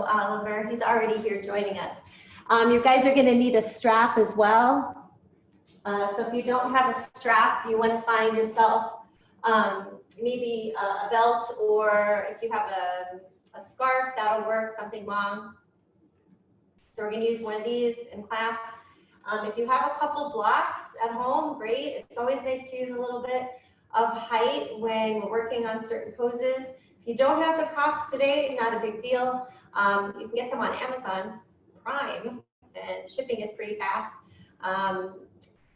Oliver. He's already here joining us. You guys are going to need a strap as well. So if you don't have a strap, you want to find yourself maybe a belt, or if you have a scarf, that'll work, something long. So we're going to use one of these in class. If you have a couple blocks at home, great. It's always nice to use a little bit of height when we're working on certain poses. If you don't have the props today, not a big deal. You can get them on Amazon Prime, and shipping is pretty fast,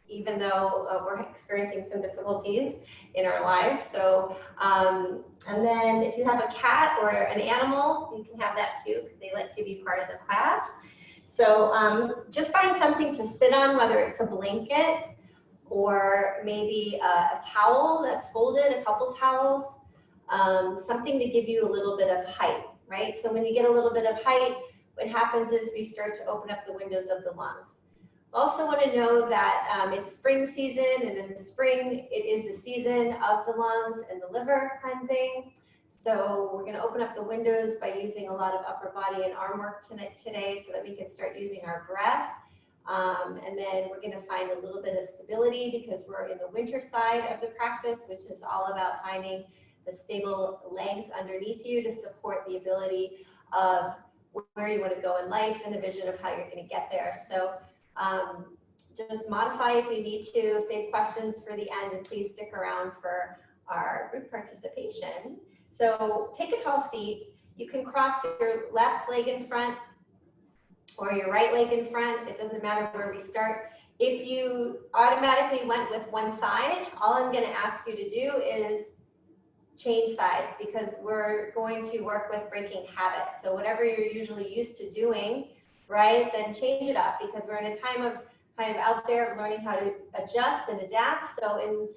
even though we're experiencing some difficulties in our lives. So, and then if you have a cat or an animal, you can have that too, because they like to be part of the class. So just find something to sit on, whether it's a blanket or maybe a towel that's folded, a couple towels, something to give you a little bit of height, right? So when you get a little bit of height, what happens is we start to open up the windows of the lungs. Also want to know that it's spring season, and in the spring, it is the season of the lungs and the liver cleansing. So we're going to open up the windows by using a lot of upper body and arm work today so that we can start using our breath. And then we're going to find a little bit of stability, because we're in the winter side of the practice, which is all about finding the stable legs underneath you to support the ability of where you want to go in life and the vision of how you're going to get there. So just modify if you need to, save questions for the end, and please stick around for our group participation. So take a tall seat. You can cross your left leg in front or your right leg in front. It doesn't matter where we start. If you automatically went with one side, all I'm going to ask you to do is change sides, because we're going to work with breaking habit. So whatever you're usually used to doing, right, then change it up, because we're in a time of kind of out there of learning how to adjust and adapt. So in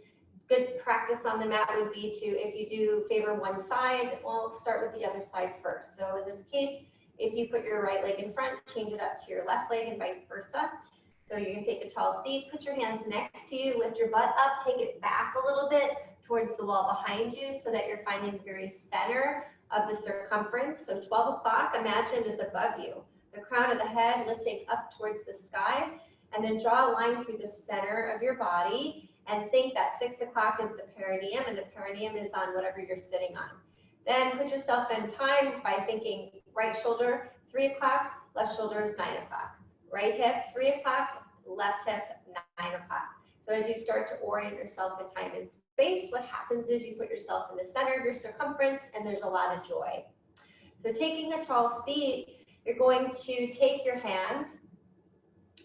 good practice on the mat would be to, if you do favor one side, well, start with the other side first. So in this case, if you put your right leg in front, change it up to your left leg and vice versa. So you can take a tall seat, put your hands next to you, lift your butt up, take it back a little bit towards the wall behind you, so that you're finding the very center of the circumference. So 12 o'clock, imagine, is above you. The crown of the head lifting up towards the sky, and then draw a line through the center of your body, and think that 6 o'clock is the perineum, and the perineum is on whatever you're sitting on. Then put yourself in time by thinking right shoulder, 3 o'clock, left shoulder is 9 o'clock. Right hip, 3 o'clock, left hip, 9 o'clock. So as you start to orient yourself in time and space, what happens is you put yourself in the center of your circumference, and there's a lot of joy. So taking a tall seat, you're going to take your hands,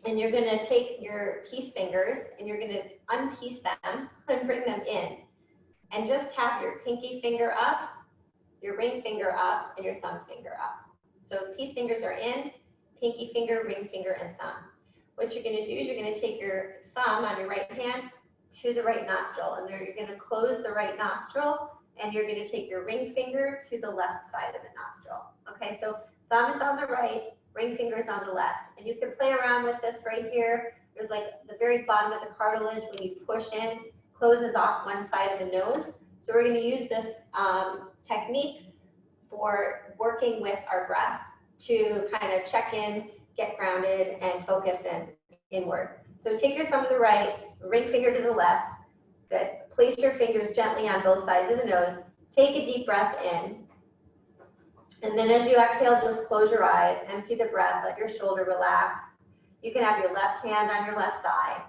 and you're going to take your peace fingers, and you're going to unpiece them and bring them in. And just have your pinky finger up, your ring finger up, and your thumb finger up. So peace fingers are in, pinky finger, ring finger, and thumb. What you're going to do is you're going to take your thumb on your right hand to the right nostril, and there you're going to close the right nostril, and you're going to take your ring finger to the left side of the nostril. Okay, so thumb is on the right, ring finger is on the left, and you can play around with this right here. There's like the very bottom of the cartilage, when you push in, closes off one side of the nose. So we're going to use this technique for working with our breath to kind of check in, get grounded, and focus inward. So take your thumb to the right, ring finger to the left. Good. Place your fingers gently on both sides of the nose. Take a deep breath in. And then as you exhale, just close your eyes, empty the breath, let your shoulder relax. You can have your left hand on your left thigh.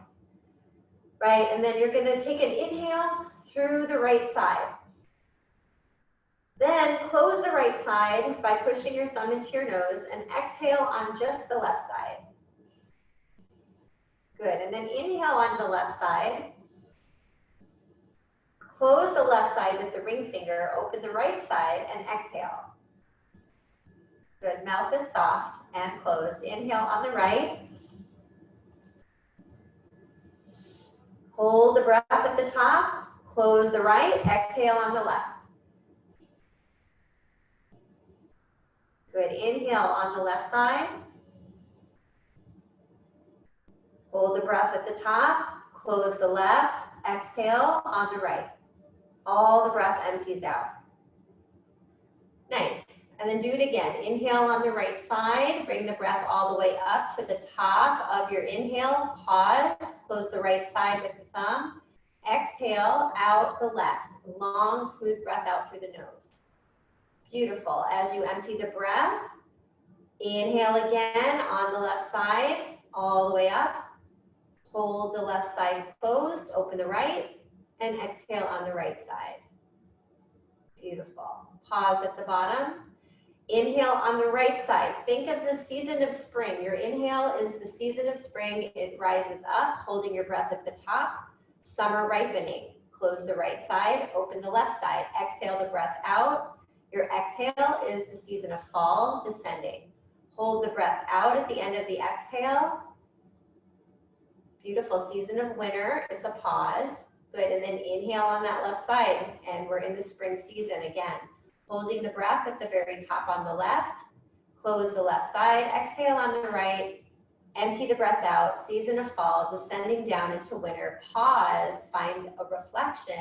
Right, and then you're going to take an inhale through the right side. Then close the right side by pushing your thumb into your nose, and exhale on just the left side. Good, and then inhale on the left side. Close the left side with the ring finger, open the right side, and exhale. Good, mouth is soft and closed. Inhale on the right. Hold the breath at the top, close the right, exhale on the left. Good, inhale on the left side. Hold the breath at the top, close the left, exhale on the right. All the breath empties out. Nice. And then do it again. Inhale on the right side. Bring the breath all the way up to the top of your inhale. Pause. Close the right side with the thumb. Exhale out the left. Long, smooth breath out through the nose. Beautiful. As you empty the breath, inhale again on the left side, all the way up. Hold the left side closed. Open the right. And exhale on the right side. Beautiful. Pause at the bottom. Inhale on the right side. Think of the season of spring. Your inhale is the season of spring. It rises up, holding your breath at the top. Summer ripening. Close the right side, open the left side. Exhale the breath out. Your exhale is the season of fall, descending. Hold the breath out at the end of the exhale. Beautiful. Season of winter. It's a pause. Good. And then inhale on that left side. And we're in the spring season again. Holding the breath at the very top on the left. Close the left side. Exhale on the right. Empty the breath out. Season of fall, descending down into winter. Pause. Find a reflection,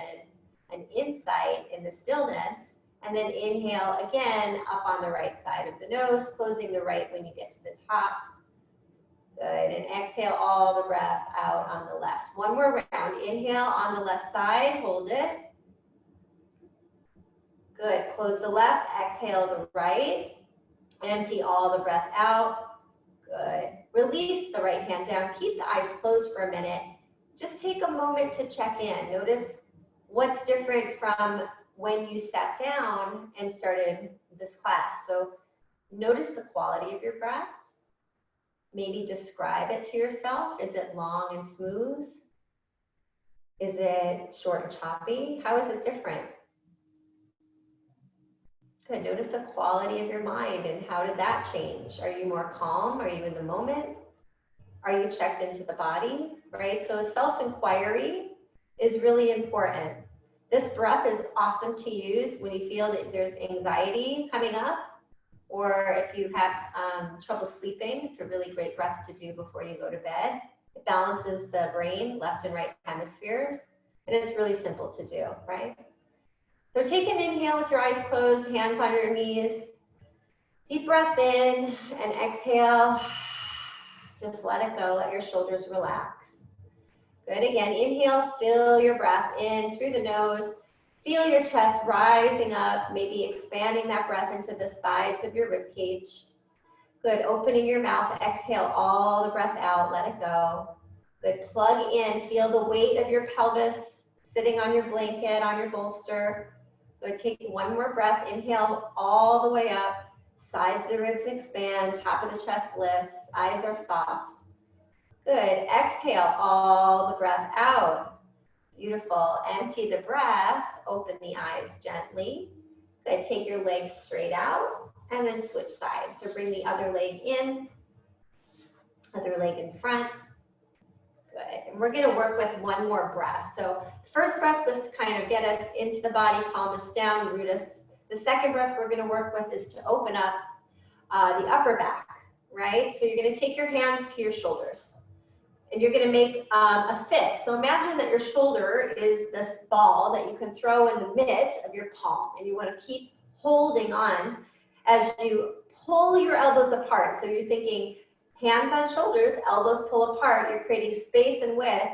an insight in the stillness. And then inhale again up on the right side of the nose, closing the right when you get to the top. Good. And exhale all the breath out on the left. One more round. Inhale on the left side. Hold it. Good. Close the left. Exhale the right. Empty all the breath out. Good. Release the right hand down. Keep the eyes closed for a minute. Just take a moment to check in. Notice what's different from when you sat down and started this class. So notice the quality of your breath. Maybe describe it to yourself. Is it long and smooth? Is it short and choppy? How is it different? Good. Notice the quality of your mind and how did that change? Are you more calm? Are you in the moment? Are you checked into the body? Right? So self-inquiry is really important. This breath is awesome to use when you feel that there's anxiety coming up, or if you have trouble sleeping. It's a really great breath to do before you go to bed. It balances the brain, left and right hemispheres, and it's really simple to do, right? So take an inhale with your eyes closed, hands on your knees. Deep breath in and exhale. Just let it go, let your shoulders relax. Good, again, inhale, fill your breath in through the nose. Feel your chest rising up, maybe expanding that breath into the sides of your rib cage. Good, opening your mouth, exhale all the breath out, let it go. Good, plug in, feel the weight of your pelvis sitting on your blanket, on your bolster. Good, take one more breath, inhale all the way up, sides of the ribs expand, top of the chest lifts, eyes are soft. Good, exhale all the breath out. Beautiful, empty the breath, open the eyes gently. Good, take your legs straight out and then switch sides. So bring the other leg in, other leg in front. Good, and we're gonna work with one more breath. So the first breath was to kind of get us into the body, calm us down, root us. The second breath we're gonna work with is to open up the upper back, right? So you're gonna take your hands to your shoulders and you're gonna make a fist. So imagine that your shoulder is this ball that you can throw in the mitt of your palm, and you wanna keep holding on as you pull your elbows apart. So you're thinking hands on shoulders, elbows pull apart. You're creating space and width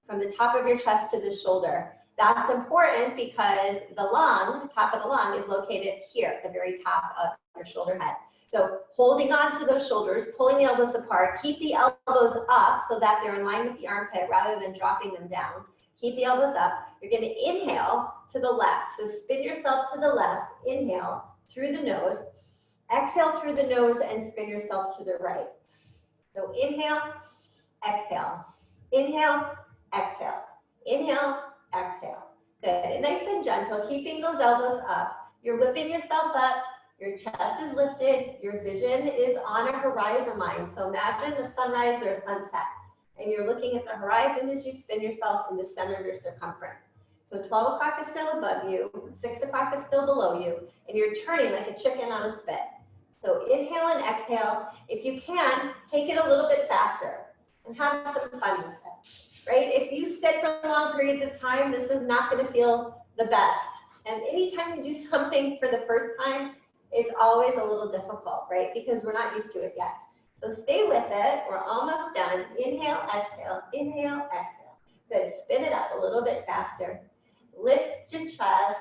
from the top of your chest to the shoulder. That's important because the lung, top of the lung, is located here at the very top of your shoulder head. So holding on to those shoulders, pulling the elbows apart, keep the elbows up so that they're in line with the armpit rather than dropping them down. Keep the elbows up. You're going to inhale to the left. So spin yourself to the left. Inhale through the nose. Exhale through the nose and spin yourself to the right. So inhale, exhale. Inhale, exhale. Inhale, exhale. Good. And nice and gentle, keeping those elbows up. You're whipping yourself up. Your chest is lifted. Your vision is on a horizon line. So imagine a sunrise or a sunset. And you're looking at the horizon as you spin yourself in the center of your circumference. So 12 o'clock is still above you. 6 o'clock is still below you. And you're turning like a chicken on a spit. So inhale and exhale. If you can, take it a little bit faster and have some fun with it, right? If you sit for long periods of time, this is not going to feel the best. And anytime you do something for the first time, It's always a little difficult, right? Because we're not used to it yet. So stay with it. We're almost done. Inhale, exhale, inhale, exhale. Good. Spin it up a little bit faster. Lift your chest.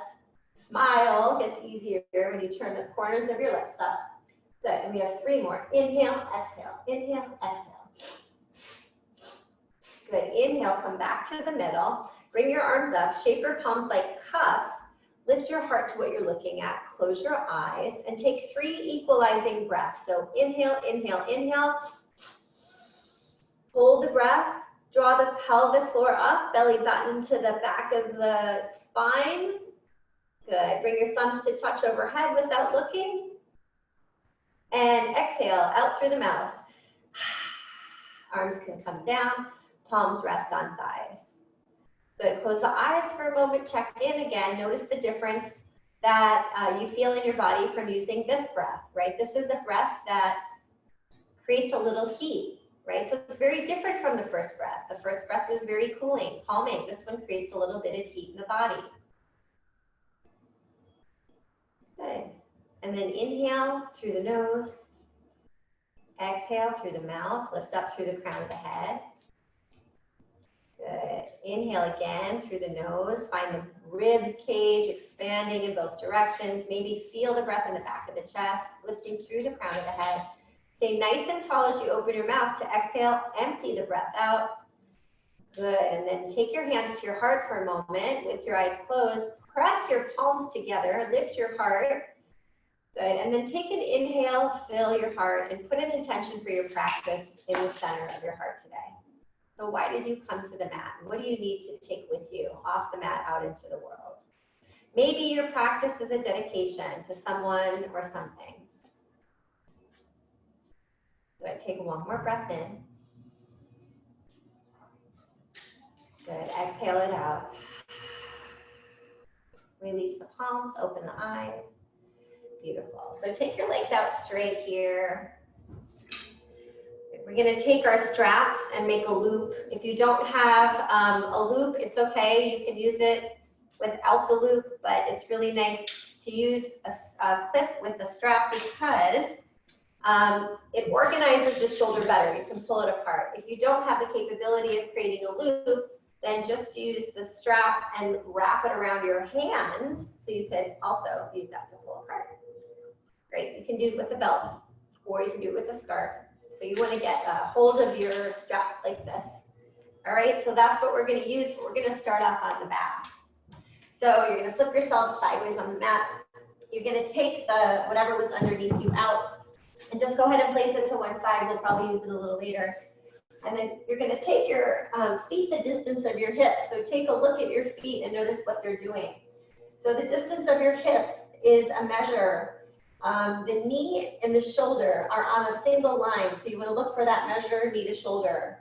Smile gets easier when you turn the corners of your lips up. Good. And we have 3 more. Inhale, exhale, inhale, exhale. Good. Inhale, come back to the middle. Bring your arms up. Shape your palms like cups. Lift your heart to what you're looking at. Close your eyes and take 3 equalizing breaths. So inhale, inhale, inhale. Hold the breath. Draw the pelvic floor up, belly button to the back of the spine. Good. Bring your thumbs to touch overhead without looking. And exhale out through the mouth. Arms can come down. Palms rest on thighs. Good. Close the eyes for a moment. Check in again. Notice the difference that you feel in your body from using this breath, right? This is a breath that creates a little heat, right? So it's very different from the first breath. The first breath was very cooling, calming. This one creates a little bit of heat in the body. Good. And then inhale through the nose. Exhale through the mouth. Lift up through the crown of the head. Good. Inhale again through the nose. Find the rib cage expanding in both directions. Maybe feel the breath in the back of the chest, lifting through the crown of the head. Stay nice and tall as you open your mouth to exhale. Empty the breath out. Good. And then take your hands to your heart for a moment with your eyes closed. Press your palms together. Lift your heart. Good. And then take an inhale, fill your heart, and put an intention for your practice in the center of your heart today. So why did you come to the mat? What do you need to take with you off the mat out into the world? Maybe your practice is a dedication to someone or something. Good. Take one more breath in. Good. Exhale it out. Release the palms, open the eyes. Beautiful. So take your legs out straight here. We're going to take our straps and make a loop. If you don't have a loop, it's okay. You can use it without the loop, but it's really nice to use a clip with a strap because it organizes the shoulder better. You can pull it apart. If you don't have the capability of creating a loop, then just use the strap and wrap it around your hands so you can also use that to pull apart. Great. You can do it with a belt or you can do it with a scarf. So you want to get a hold of your strap like this. All right, so that's what we're going to use. We're going to start off on the back. So you're going to flip yourself sideways on the mat. You're going to take the whatever was underneath you out and just go ahead and place it to one side. We'll probably use it a little later. And then you're going to take your feet the distance of your hips. So take a look at your feet and notice what they're doing. So the distance of your hips is a measure. The knee and the shoulder are on a single line. So you want to look for that measure, knee to shoulder.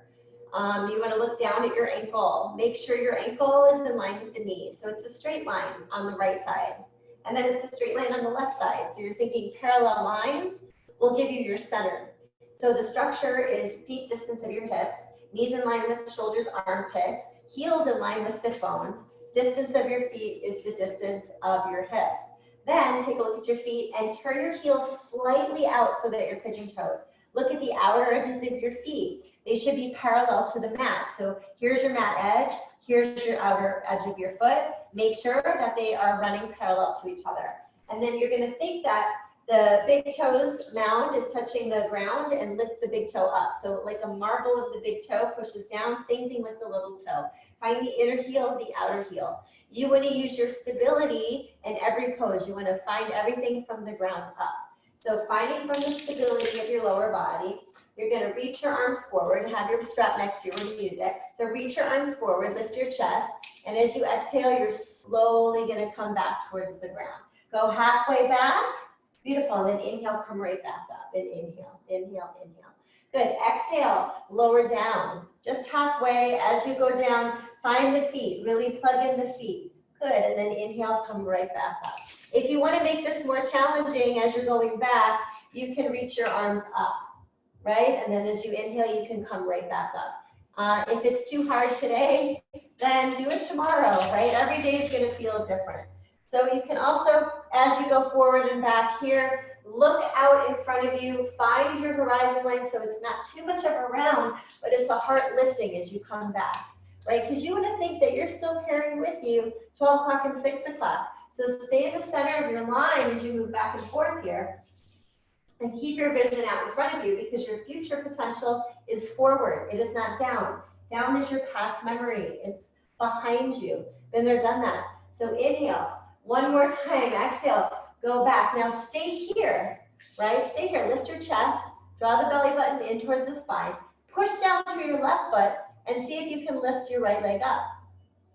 You want to look down at your ankle. Make sure your ankle is in line with the knee. So it's a straight line on the right side. And then it's a straight line on the left side. So you're thinking parallel lines will give you your center. So the structure is feet distance of your hips, knees in line with shoulders, armpits, heels in line with sit bones. Distance of your feet is the distance of your hips. Then take a look at your feet and turn your heels slightly out so that you're pigeon-toed. Look at the outer edges of your feet. They should be parallel to the mat. So here's your mat edge. Here's your outer edge of your foot. Make sure that they are running parallel to each other. And then you're going to think that the big toes mound is touching the ground and lift the big toe up. So like a marble of the big toe pushes down, same thing with the little toe. Find the inner heel, the outer heel. You want to use your stability in every pose. You want to find everything from the ground up. So finding from the stability of your lower body, you're going to reach your arms forward, have your strap next to you when you use it. So reach your arms forward, lift your chest, and as you exhale, you're slowly going to come back towards the ground. Go halfway back. Beautiful. And then inhale, come right back up. And inhale, inhale, inhale. Good. Exhale, lower down. Just halfway. As you go down, find the feet. Really plug in the feet. Good. And then inhale, come right back up. If you want to make this more challenging as you're going back, you can reach your arms up, right? And then as you inhale, you can come right back up. If it's too hard today, then do it tomorrow, right? Every day is going to feel different. So you can also, as you go forward and back here, look out in front of you, find your horizon line so it's not too much of a round, but it's a heart lifting as you come back, right? Because you want to think that you're still carrying with you 12 o'clock and 6 o'clock. So stay in the center of your line as you move back and forth here. And keep your vision out in front of you because your future potential is forward. It is not down. Down is your past memory. It's behind you. Been there, done that. So inhale. One more time. Exhale. Go back. Now stay here, right? Stay here. Lift your chest. Draw the belly button in towards the spine. Push down through your left foot and see if you can lift your right leg up.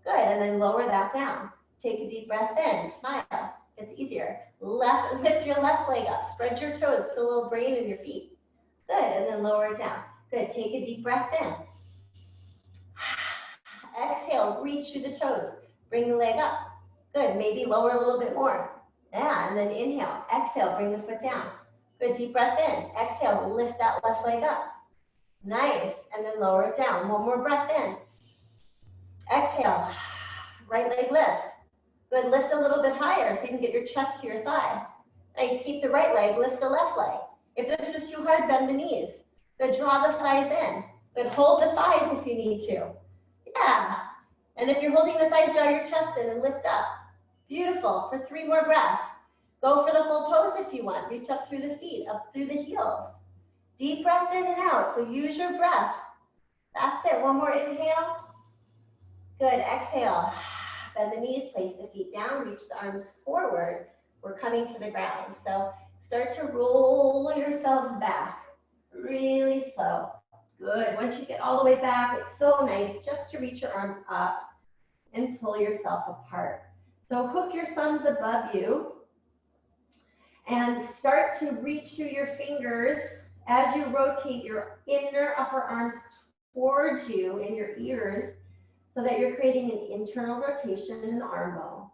Good. And then lower that down. Take a deep breath in. Smile. It's easier. Lift your left leg up. Spread your toes. Put a little brain in your feet. Good. And then lower it down. Good. Take a deep breath in. Exhale. Reach through the toes. Bring the leg up. Good. Maybe lower a little bit more. Yeah. And then inhale. Exhale. Bring the foot down. Good. Deep breath in. Exhale. Lift that left leg up. Nice. And then lower it down. One more breath in. Exhale. Right leg lifts. Good, lift a little bit higher so you can get your chest to your thigh. Nice, keep the right leg, lift the left leg. If this is too hard, bend the knees. Good, draw the thighs in. Good, hold the thighs if you need to. Yeah, and if you're holding the thighs, draw your chest in and lift up. Beautiful, for 3 more breaths. Go for the full pose if you want. Reach up through the feet, up through the heels. Deep breath in and out, so use your breath. That's it, one more inhale. Good, exhale. Bend the knees, place the feet down, reach the arms forward. We're coming to the ground. So start to roll yourselves back, really slow. Good, once you get all the way back, it's so nice just to reach your arms up and pull yourself apart. So hook your thumbs above you and start to reach through your fingers as you rotate your inner upper arms towards you in your ears, so that you're creating an internal rotation in the arm bone.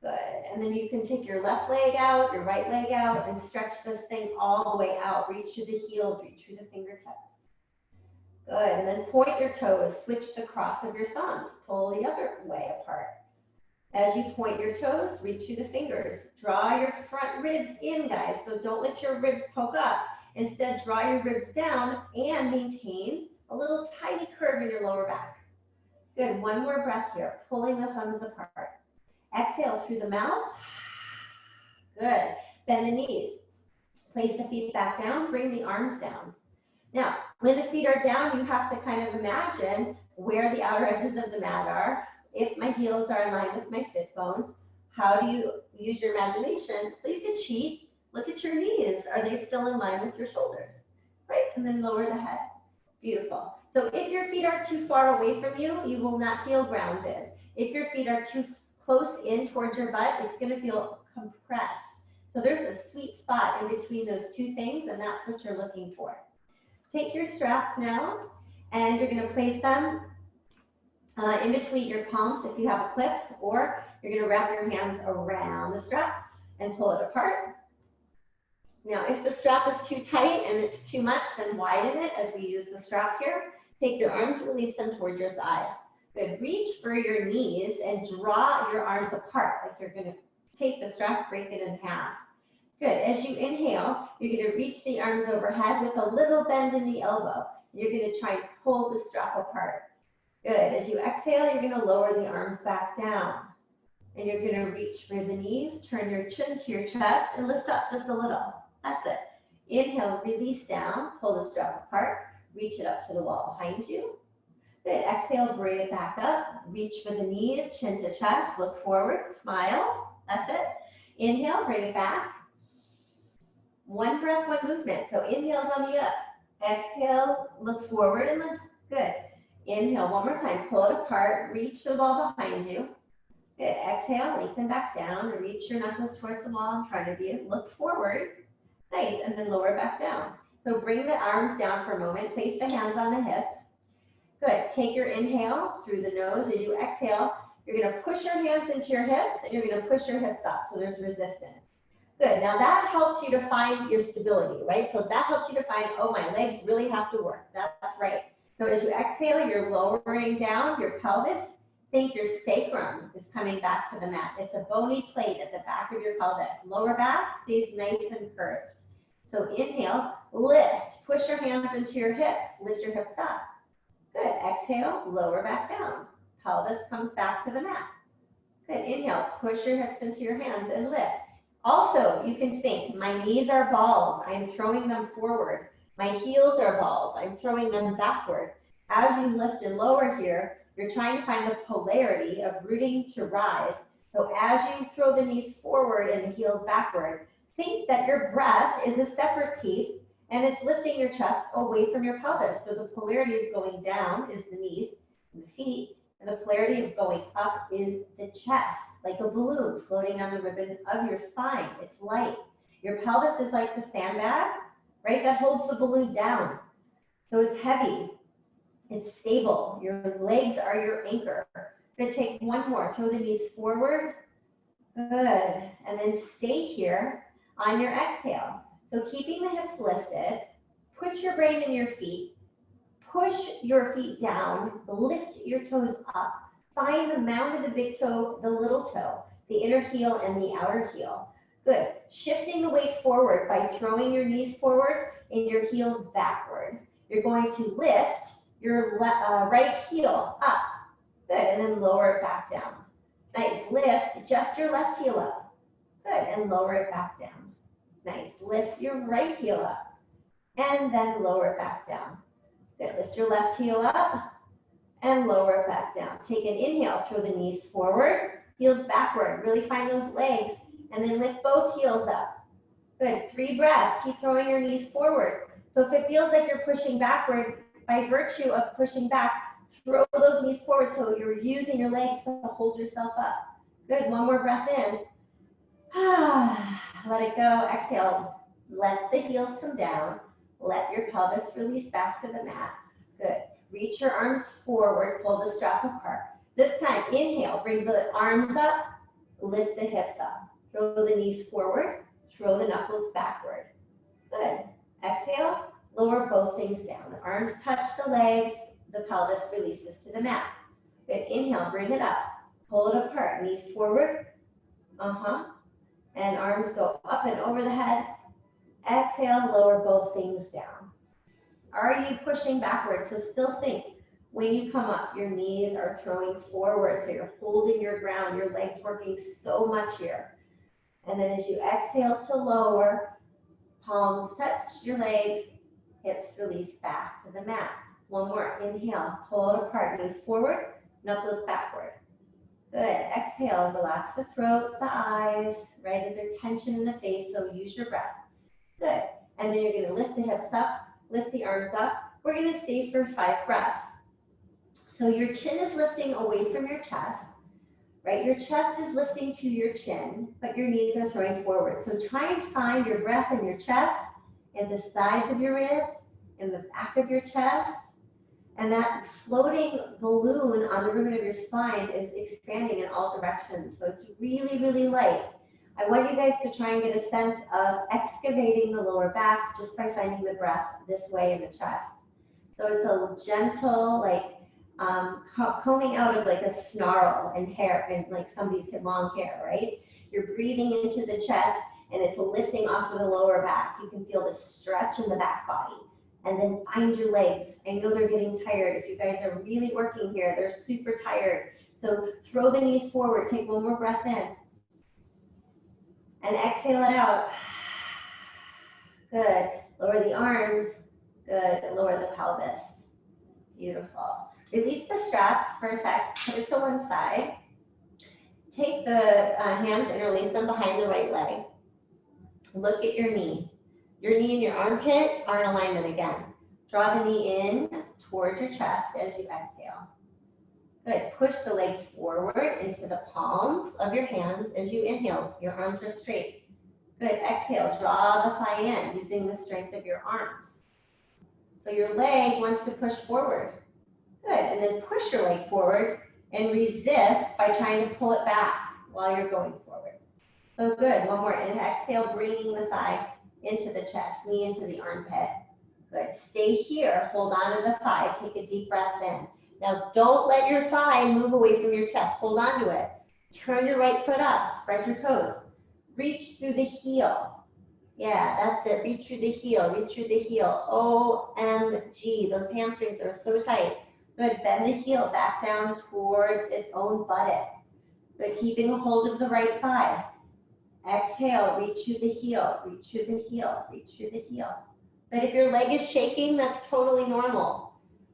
Good. And then you can take your left leg out, your right leg out, and stretch this thing all the way out. Reach through the heels, reach through the fingertips. Good. And then point your toes, switch the cross of your thumbs, pull the other way apart. As you point your toes, reach through the fingers. Draw your front ribs in, guys. So don't let your ribs poke up. Instead, draw your ribs down and maintain a little tiny curve in your lower back. Good, one more breath here, pulling the thumbs apart. Exhale through the mouth. Good, bend the knees. Place the feet back down, bring the arms down. Now, when the feet are down, you have to kind of imagine where the outer edges of the mat are. If my heels are in line with my sit bones, how do you use your imagination? So you can cheat, look at your knees. Are they still in line with your shoulders? Right, and then lower the head. Beautiful. So if your feet are too far away from you, you will not feel grounded. If your feet are too close in towards your butt, it's going to feel compressed. So there's a sweet spot in between those two things, and that's what you're looking for. Take your straps now, and you're going to place them in between your palms if you have a clip, or you're going to wrap your hands around the strap and pull it apart. Now, if the strap is too tight and it's too much, then widen it as we use the strap here. Take your arms, release them toward your thighs. Good. Reach for your knees and draw your arms apart, like you're going to take the strap, break it in half. Good. As you inhale, you're going to reach the arms overhead with a little bend in the elbow. You're going to try and pull the strap apart. Good. As you exhale, you're going to lower the arms back down. And you're going to reach for the knees, turn your chin to your chest, and lift up just a little. That's it. Inhale, release down, pull the strap apart, reach it up to the wall behind you. Good. Exhale, bring it back up, reach for the knees, chin to chest, look forward, smile. That's it. Inhale, bring it back. One breath, one movement. So inhale on the up. Exhale, look forward and lift. Good. Inhale, one more time, pull it apart, reach the wall behind you. Good. Exhale, lengthen back down and reach your knuckles towards the wall in front of you. Look forward. Nice, and then lower back down. So bring the arms down for a moment. Place the hands on the hips. Good. Take your inhale through the nose. As you exhale, you're going to push your hands into your hips, and you're going to push your hips up, so there's resistance. Good. Now that helps you to find your stability, right? So that helps you to find, oh, my legs really have to work. That's right. So as you exhale, you're lowering down your pelvis Think your sacrum is coming back to the mat. It's a bony plate at the back of your pelvis. Lower back stays nice and curved. So inhale, lift, push your hands into your hips, lift your hips up. Good, exhale, lower back down. Pelvis comes back to the mat. Good, inhale, push your hips into your hands and lift. Also, you can think, my knees are balls, I'm throwing them forward. My heels are balls, I'm throwing them backward. As you lift and lower here, you're trying to find the polarity of rooting to rise. So as you throw the knees forward and the heels backward, think that your breath is a separate piece and it's lifting your chest away from your pelvis. So the polarity of going down is the knees and the feet, and the polarity of going up is the chest, like a balloon floating on the ribbon of your spine. It's light. Your pelvis is like the sandbag, right? That holds the balloon down. So it's heavy. It's stable. Your legs are your anchor. We're going to take one more. Throw the knees forward. Good. And then stay here on your exhale. So keeping the hips lifted, put your brain in your feet, push your feet down, lift your toes up, find the mound of the big toe, the little toe, the inner heel and the outer heel. Good. Shifting the weight forward by throwing your knees forward and your heels backward. You're going to lift your right heel up. Good. And then lower it back down. Nice. Lift just your left heel up. Good. And lower it back down. Nice. Lift your right heel up. And then lower it back down. Good. Lift your left heel up and lower it back down. Take an inhale. Throw the knees forward. Heels backward. Really find those legs. And then lift both heels up. Good. 3 breaths. Keep throwing your knees forward. So if it feels like you're pushing backward, by virtue of pushing back, throw those knees forward so you're using your legs to hold yourself up. Good. One more breath in. Let it go. Exhale. Let the heels come down. Let your pelvis release back to the mat. Good. Reach your arms forward. Pull the strap apart. This time, inhale. Bring the arms up. Lift the hips up. Throw the knees forward. Throw the knuckles backward. Good. Exhale. Lower both things down. The arms touch the legs. The pelvis releases to the mat. Good. Inhale. Bring it up. Pull it apart. Knees forward. And arms go up and over the head. Exhale. Lower both things down. Are you pushing backwards? So still think. When you come up, your knees are throwing forward. So you're holding your ground. Your legs working so much here. And then as you exhale to lower, palms touch your legs. Hips release back to the mat. One more. Inhale. Pull it apart. Knees forward. Knuckles backward. Good. Exhale. Relax the throat, the eyes. Right? Is there tension in the face? So use your breath. Good. And then you're going to lift the hips up. Lift the arms up. We're going to stay for 5 breaths. So your chin is lifting away from your chest. Right? Your chest is lifting to your chin, but your knees are throwing forward. So try and find your breath in your chest, in the sides of your ribs, in the back of your chest. And that floating balloon on the ribbon of your spine is expanding in all directions. So it's really, really light. I want you guys to try and get a sense of excavating the lower back just by finding the breath this way in the chest. So it's a gentle, like combing out of like a snarl and hair, and like somebody's long hair, right? You're breathing into the chest and it's lifting off of the lower back. You can feel the stretch in the back body. And then find your legs. I know they're getting tired. If you guys are really working here, they're super tired. So throw the knees forward. Take one more breath in. And exhale it out. Good. Lower the arms. Good. Lower the pelvis. Beautiful. Release the strap for a sec. Put it to one side. Take the hands, interlace them behind the right leg. Look at your knee. Your knee and your armpit are in alignment again. Draw the knee in towards your chest as you exhale. Good. Push the leg forward into the palms of your hands as you inhale. Your arms are straight. Good. Exhale. Draw the thigh in using the strength of your arms. So your leg wants to push forward. Good. And then push your leg forward and resist by trying to pull it back while you're going forward. So good. One more. And exhale, bringing the thigh into the chest, knee into the armpit. Good. Stay here. Hold on to the thigh. Take a deep breath in. Now don't let your thigh move away from your chest. Hold on to it. Turn your right foot up. Spread your toes. Reach through the heel. Yeah, that's it. Reach through the heel. Reach through the heel. OMG. Those hamstrings are so tight. Good. Bend the heel back down towards its own buttock. But keeping a hold of the right thigh. Exhale. Reach through the heel. Reach through the heel. Reach through the heel. But if your leg is shaking, that's totally normal.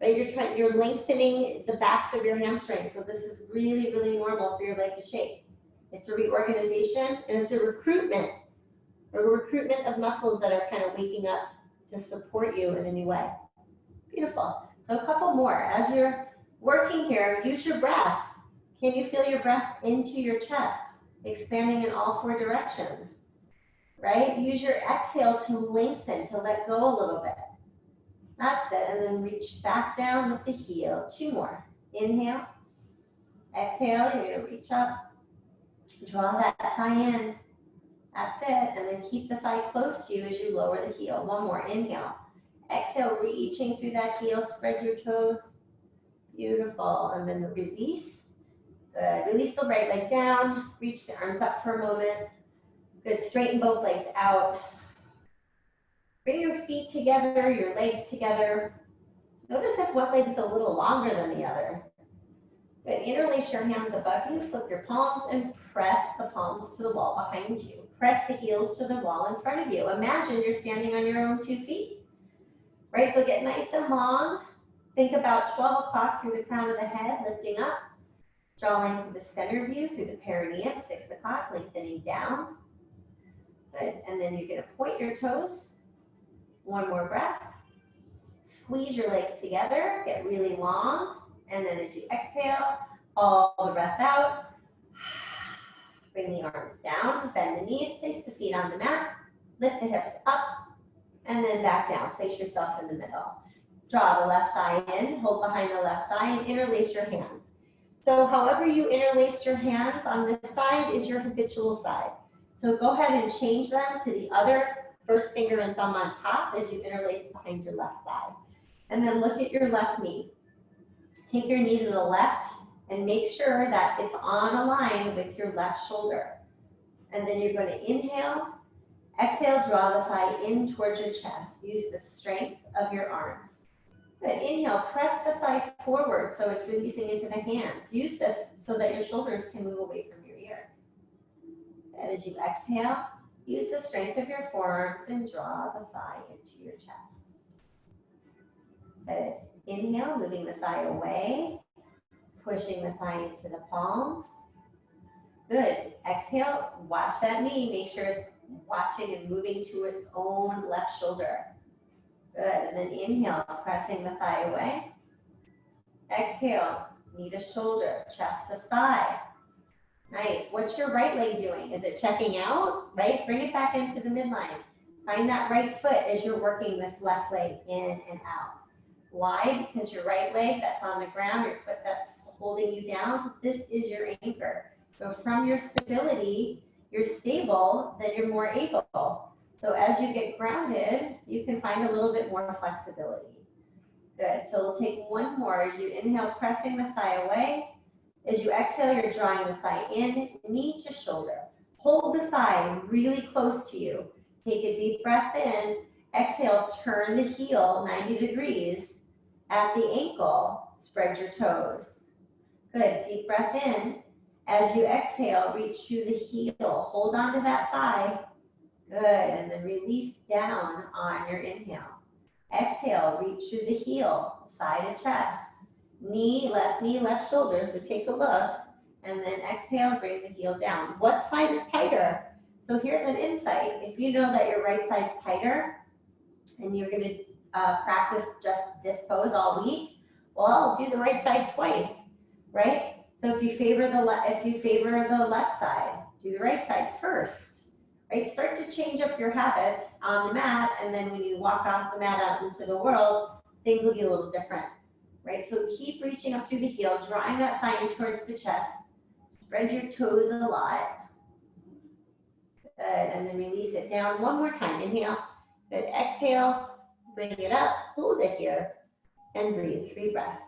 Right? You're lengthening the backs of your hamstrings. So this is really, really normal for your leg to shake. It's a reorganization and it's a recruitment of muscles that are kind of waking up to support you in a new way. Beautiful. So a couple more. As you're working here, use your breath. Can you feel your breath into your chest, expanding in all four directions? Right? Use your exhale to lengthen, to let go a little bit. That's it. And then reach back down with the heel. Two more. Inhale. Exhale. You're going to reach up. Draw that thigh in. That's it. And then keep the thigh close to you as you lower the heel. One more. Inhale. Exhale. Reaching through that heel. Spread your toes. Beautiful. And then release. Good. Release the right leg down. Reach the arms up for a moment. Good. Straighten both legs out. Bring your feet together, your legs together. Notice if one leg is a little longer than the other. Good. Interlace your hands above you, flip your palms, and press the palms to the wall behind you. Press the heels to the wall in front of you. Imagine you're standing on your own 2 feet. Right, so get nice and long. Think about 12 o'clock through the crown of the head, lifting up. Jawline to the center view, through the perineum, 6 o'clock, lengthening down. Good, and then you're gonna point your toes. One more breath. Squeeze your legs together, get really long. And then as you exhale, all the breath out. Bring the arms down, bend the knees, place the feet on the mat, lift the hips up, and then back down. Place yourself in the middle. Draw the left thigh in, hold behind the left thigh, and interlace your hands. So however you interlaced your hands on this side is your habitual side. So go ahead and change them to the other first finger and thumb on top as you interlace behind your left thigh. And then look at your left knee. Take your knee to the left and make sure that it's on a line with your left shoulder. And then you're going to inhale, exhale, draw the thigh in towards your chest. Use the strength of your arms. Good. Inhale, press the thigh forward so it's releasing into the hands. Use this so that your shoulders can move away from your ears. And as you exhale, use the strength of your forearms and draw the thigh into your chest. Good. Inhale, moving the thigh away, pushing the thigh into the palms. Good. Exhale, watch that knee. Make sure it's watching and moving to its own left shoulder. Good. And then inhale, pressing the thigh away. Exhale, knee to shoulder, chest to thigh. Nice. What's your right leg doing? Is it checking out? Right? Bring it back into the midline. Find that right foot as you're working this left leg in and out. Why? Because your right leg that's on the ground, your foot that's holding you down, this is your anchor. So from your stability, you're stable, then you're more able. So as you get grounded, you can find a little bit more flexibility. Good. So we'll take one more. As you inhale, pressing the thigh away. As you exhale, you're drawing the thigh in, knee to shoulder. Hold the thigh really close to you. Take a deep breath in. Exhale, turn the heel 90 degrees at the ankle. Spread your toes. Good. Deep breath in. As you exhale, reach through the heel. Hold on to that thigh. Good. And then release down on your inhale. Exhale, reach through the heel, thigh to chest. Knee, left shoulder. So take a look. And then exhale, bring the heel down. What side is tighter? So here's an insight. If you know that your right side's tighter and you're going to practice just this pose all week, well, do the right side twice, right? So if you favor the left side, do the right side first, right? Start to change up your habits on the mat, and then when you walk off the mat out into the world, things will be a little different, right? So keep reaching up through the heel, drawing that thigh in towards the chest. Spread your toes a lot. Good, and then release it down one more time. Inhale, good, exhale, bring it up, hold it here, and breathe, 3 breaths.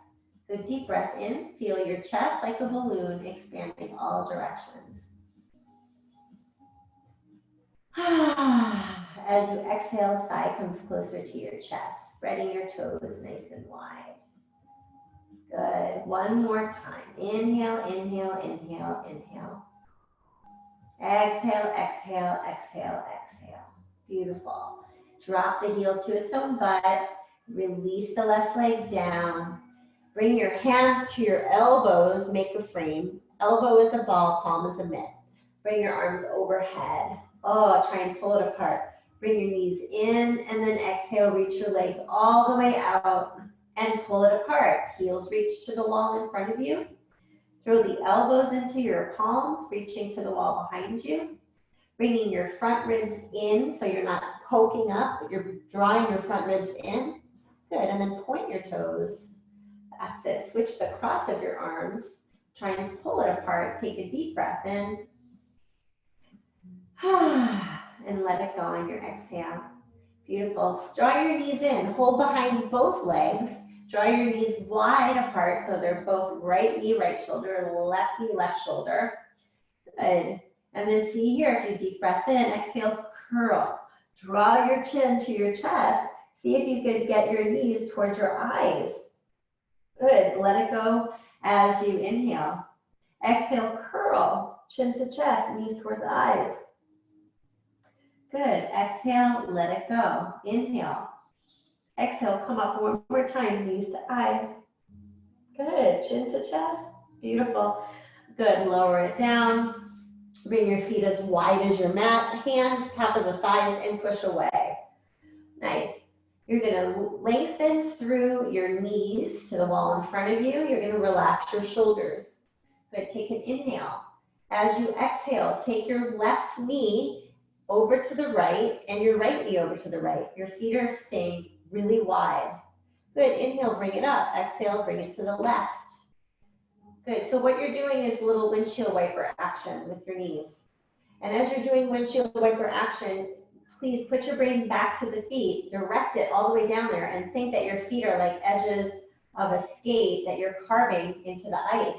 So deep breath in, feel your chest like a balloon expanding all directions. As you exhale, thigh comes closer to your chest, spreading your toes nice and wide. Good. One more time. Inhale, inhale, inhale, inhale. Exhale, exhale, exhale, exhale. Beautiful. Drop the heel to its own butt. Release the left leg down. Bring your hands to your elbows, make a frame. Elbow is a ball, palm is a mitt. Bring your arms overhead. Oh, try and pull it apart. Bring your knees in and then exhale, reach your legs all the way out and pull it apart. Heels reach to the wall in front of you. Throw the elbows into your palms, reaching to the wall behind you. Bringing your front ribs in so you're not poking up, but you're drawing your front ribs in. Good, and then point your toes. That's it. Switch the cross of your arms. Try and pull it apart. Take a deep breath in. And let it go on your exhale. Beautiful. Draw your knees in. Hold behind both legs. Draw your knees wide apart so they're both right knee, right shoulder, left knee, left shoulder. Good. And then see here, if you deep breath in, exhale, curl. Draw your chin to your chest. See if you could get your knees towards your eyes. Good. Let it go as you inhale. Exhale, curl, chin to chest, knees towards eyes. Good. Exhale, let it go. Inhale. Exhale, come up one more time, knees to eyes. Good. Chin to chest. Beautiful. Good. Lower it down. Bring your feet as wide as your mat. Hands, top of the thighs, and push away. Nice. You're going to lengthen through your knees to the wall in front of you. You're going to relax your shoulders. Good. Take an inhale. As you exhale, take your left knee over to the right and your right knee over to the right. Your feet are staying really wide. Good. Inhale, bring it up. Exhale, bring it to the left. Good. So what you're doing is a little windshield wiper action with your knees. And as you're doing windshield wiper action, please put your brain back to the feet, direct it all the way down there, and think that your feet are like edges of a skate that you're carving into the ice.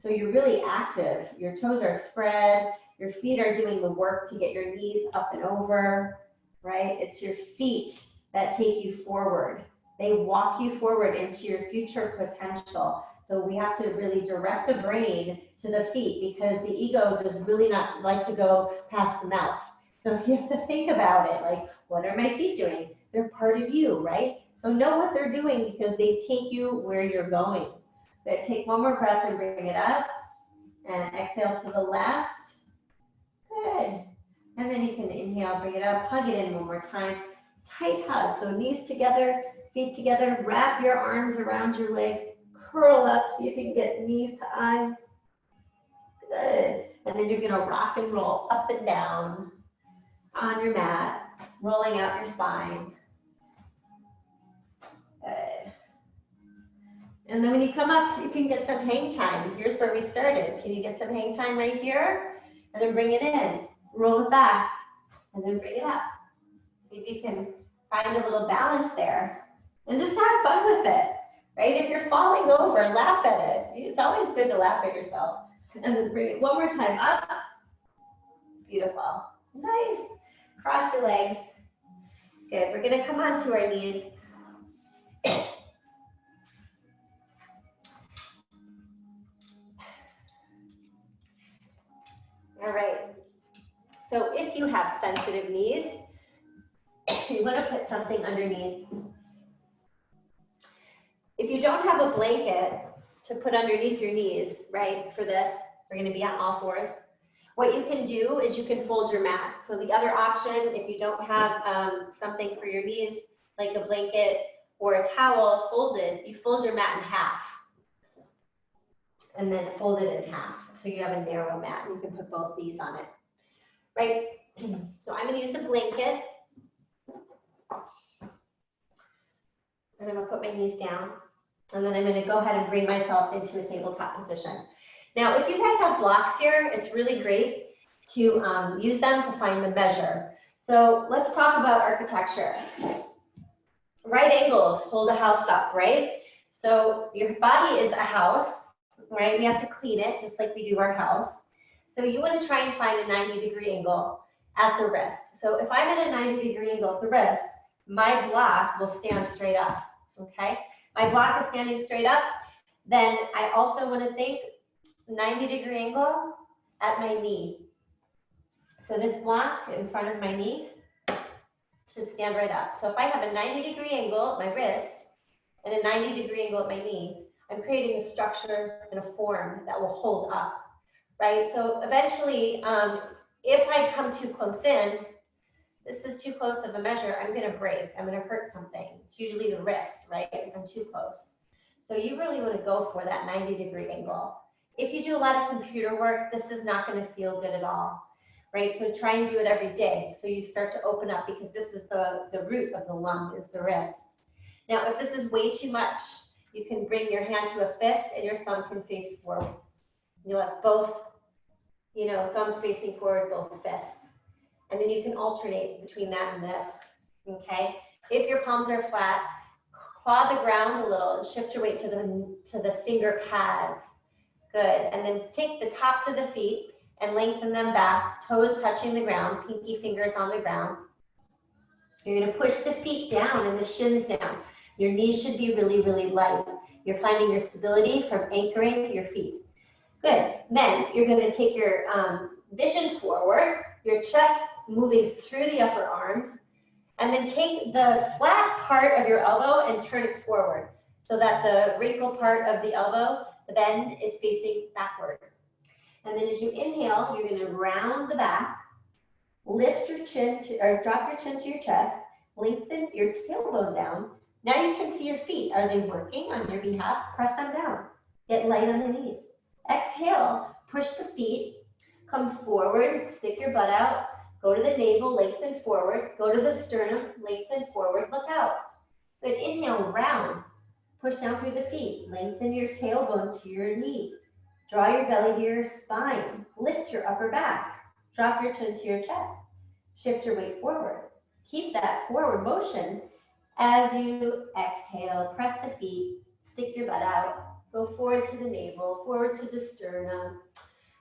So you're really active. Your toes are spread. Your feet are doing the work to get your knees up and over, right? It's your feet that take you forward. They walk you forward into your future potential. So we have to really direct the brain to the feet because the ego does really not like to go past the mouth. So you have to think about it, like, what are my feet doing? They're part of you, right? So know what they're doing because they take you where you're going. But take one more breath and bring it up. And exhale to the left. Good. And then you can inhale, bring it up, hug it in one more time. Tight hug. So knees together, feet together. Wrap your arms around your legs. Curl up. See if you can get knees to eyes. Good. And then you're going to rock and roll up and down on your mat, rolling out your spine. Good. And then when you come up, see if you can get some hang time. Here's where we started. Can you get some hang time right here? And then bring it in, roll it back, and then bring it up. See if you can find a little balance there. And just have fun with it, right? If you're falling over, laugh at it. It's always good to laugh at yourself. And then bring it one more time up. Beautiful. Nice. Cross your legs. Good. We're going to come onto our knees. All right. So if you have sensitive knees, you want to put something underneath. If you don't have a blanket to put underneath your knees, right, for this, we're going to be on all fours. What you can do is you can fold your mat. So the other option, if you don't have something for your knees, like a blanket or a towel folded, you fold your mat in half. And then fold it in half. So you have a narrow mat. You can put both these on it, right? So I'm going to use a blanket. And I'm going to put my knees down. And then I'm going to go ahead and bring myself into a tabletop position. Now, if you guys have blocks here, it's really great to use them to find the measure. So let's talk about architecture. Right angles hold a house up, right? So your body is a house, right? We have to clean it just like we do our house. So you want to try and find a 90-degree angle at the wrist. So if I'm at a 90-degree angle at the wrist, my block will stand straight up, okay? My block is standing straight up. Then I also want to think 90-degree angle at my knee. So this block in front of my knee should stand right up. So if I have a 90-degree angle at my wrist and a 90-degree angle at my knee, I'm creating a structure and a form that will hold up, right? So eventually, if I come too close in, this is too close of a measure, I'm gonna break, I'm gonna hurt something. It's usually the wrist, right, if I'm too close. So you really wanna go for that 90-degree angle. If you do a lot of computer work, this is not gonna feel good at all, right? So try and do it every day. So you start to open up, because this is the root of the lung, is the wrist. Now, if this is way too much, you can bring your hand to a fist and your thumb can face forward. You'll have both, thumbs facing forward, both fists. And then you can alternate between that and this, okay? If your palms are flat, claw the ground a little and shift your weight to the finger pads. Good, and then take the tops of the feet and lengthen them back, toes touching the ground, pinky fingers on the ground. You're gonna push the feet down and the shins down. Your knees should be really, really light. You're finding your stability from anchoring your feet. Good, then you're gonna take your vision forward, your chest moving through the upper arms, and then take the flat part of your elbow and turn it forward so that the wrinkle part of the elbow, the bend, is facing backward. And then as you inhale, you're gonna round the back, lift your chin or drop your chin to your chest, lengthen your tailbone down. Now you can see your feet. Are they working on your behalf? Press them down. Get light on the knees. Exhale, push the feet, come forward, stick your butt out, go to the navel, lengthen forward, go to the sternum, lengthen forward, look out. Good, inhale, round, push down through the feet, lengthen your tailbone to your knee, draw your belly to your spine, lift your upper back, drop your chin to your chest, shift your weight forward. Keep that forward motion as you exhale, press the feet, stick your butt out, go forward to the navel, forward to the sternum,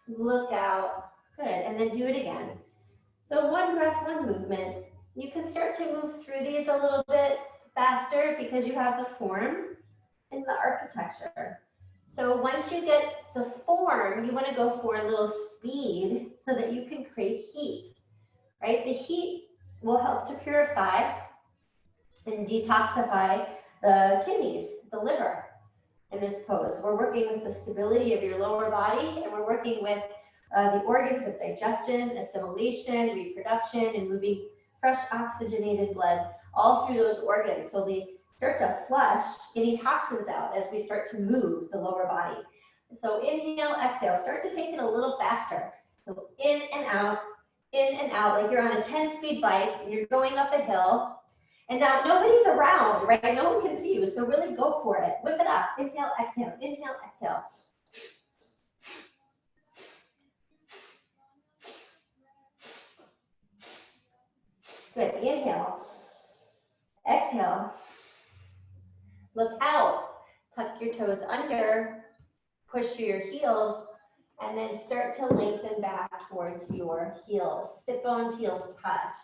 look out, good, and then do it again. So one breath, one movement. You can start to move through these a little bit faster because you have the form and the architecture. So once you get the form, you want to go for a little speed so that you can create heat, right? The heat will help to purify and detoxify the kidneys, the liver in this pose. We're working with the stability of your lower body, and we're working with the organs of digestion, assimilation, reproduction, and moving fresh oxygenated blood all through those organs. So they start to flush any toxins out as we start to move the lower body. So inhale, exhale, start to take it a little faster. So in and out, like you're on a 10-speed bike and you're going up a hill. And now nobody's around, right? No one can see you, so really go for it. Whip it up, inhale, exhale, inhale, exhale. Good, inhale, exhale, look out, tuck your toes under, push through your heels, and then start to lengthen back towards your heels. Sit bones, heels touch.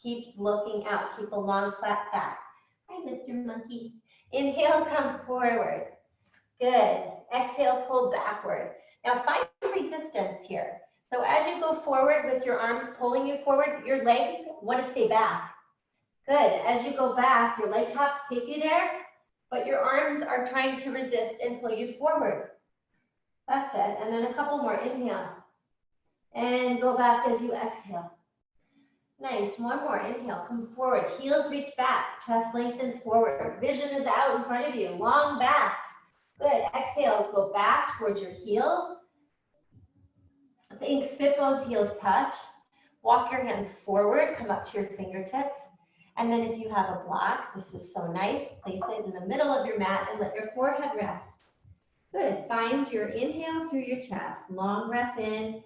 Keep looking out, keep a long flat back. Hi, Mr. Monkey. Inhale, come forward. Good, exhale, pull backward. Now find resistance here. So as you go forward with your arms pulling you forward, your legs want to stay back. Good, as you go back, your leg tops take you there, but your arms are trying to resist and pull you forward. That's it, and then a couple more, inhale. And go back as you exhale. Nice, one more, inhale, come forward, heels reach back, chest lengthens forward, vision is out in front of you, long backs. Good, exhale, go back towards your heels. Think sit bones, heels touch. Walk your hands forward, come up to your fingertips. And then if you have a block, this is so nice, place it in the middle of your mat and let your forehead rest. Good, find your inhale through your chest, long breath in,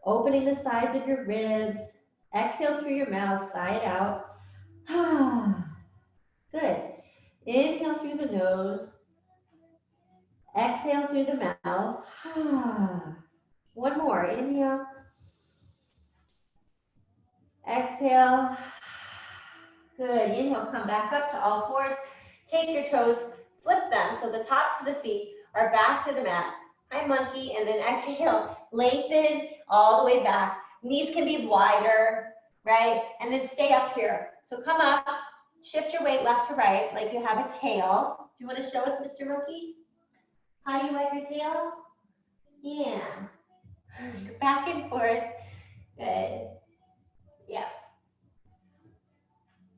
opening the sides of your ribs. Exhale through your mouth, side out. Good. Inhale through the nose. Exhale through the mouth. One more. Inhale. Exhale. Good. Inhale, come back up to all fours. Take your toes, flip them so the tops of the feet are back to the mat. High monkey, and then exhale. Lengthen all the way back. Knees can be wider, right? And then stay up here. So come up, shift your weight left to right like you have a tail. Do you want to show us, Mr. Monkey? How do you wipe your tail? Yeah. Back and forth. Good. Yeah.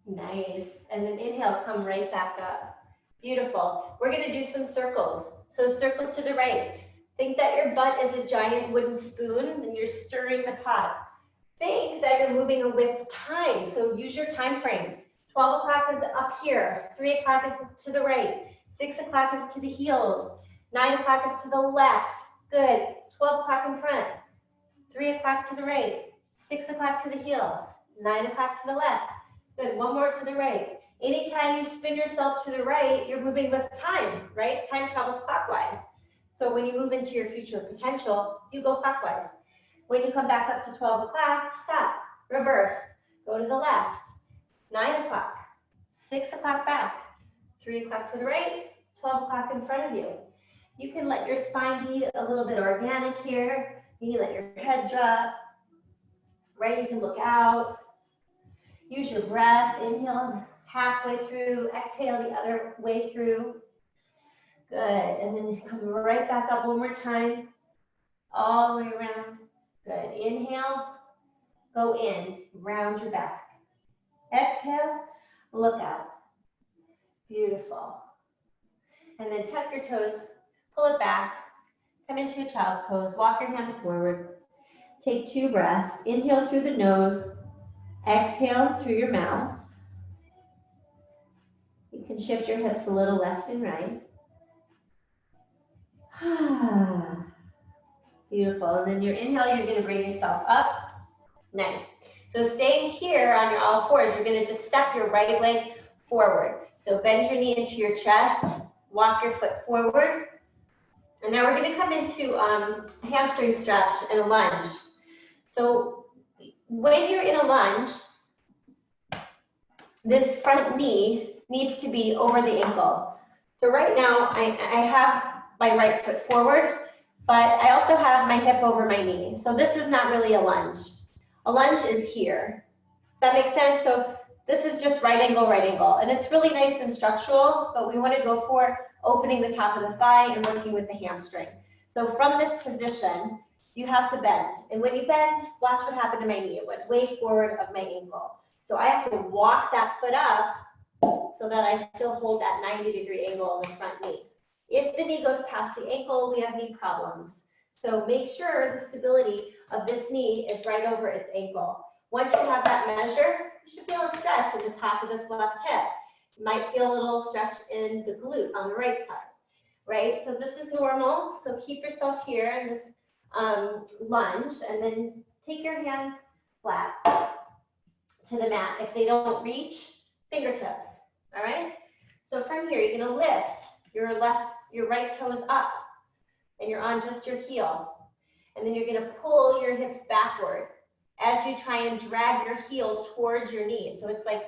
Nice. And then inhale, come right back up. Beautiful. We're going to do some circles. So circle to the right. Think that your butt is a giant wooden spoon and you're stirring the pot. Think that you're moving with time. So use your time frame. 12 o'clock is up here. 3 o'clock is to the right. 6 o'clock is to the heels. 9 o'clock is to the left. Good. 12 o'clock in front. 3 o'clock to the right. 6 o'clock to the heels. 9 o'clock to the left. Good. One more to the right. Anytime you spin yourself to the right, you're moving with time, right? Time travels clockwise. So when you move into your future potential, you go clockwise. When you come back up to 12 o'clock, stop, reverse, go to the left. 9 o'clock, 6 o'clock back, 3 o'clock to the right, 12 o'clock in front of you. You can let your spine be a little bit organic here. You can let your head drop, right? You can look out. Use your breath. Inhale halfway through. Exhale the other way through. Good. And then come right back up one more time. All the way around. Good. Inhale. Go in. Round your back. Exhale. Look out. Beautiful. And then tuck your toes. Pull it back. Come into a child's pose. Walk your hands forward. Take 2 breaths. Inhale through the nose. Exhale through your mouth. You can shift your hips a little left and right. Beautiful. And then your inhale, you're going to bring yourself up. Nice. So staying here on your all fours, you're going to just step your right leg forward. So bend your knee into your chest. Walk your foot forward. And now we're going to come into a hamstring stretch and a lunge. So when you're in a lunge, this front knee needs to be over the ankle. So right now, I have my right foot forward, but I also have my hip over my knee. So this is not really a lunge. A lunge is here. Does that make sense? So this is just right angle, and it's really nice and structural, but we want to go for opening the top of the thigh and working with the hamstring. So from this position, you have to bend. And when you bend, watch what happened to my knee. It went way forward of my ankle. So I have to walk that foot up so that I still hold that 90-degree angle on the front knee. If the knee goes past the ankle, we have knee problems. So make sure the stability of this knee is right over its ankle. Once you have that measure, you should feel a stretch at the top of this left hip. You might feel a little stretch in the glute on the right side, right? So this is normal. So keep yourself here in this lunge, and then take your hands flat to the mat. If they don't reach, fingertips, all right? So from here, you're gonna lift your right toes up, and you're on just your heel. And then you're gonna pull your hips backward as you try and drag your heel towards your knee. So it's like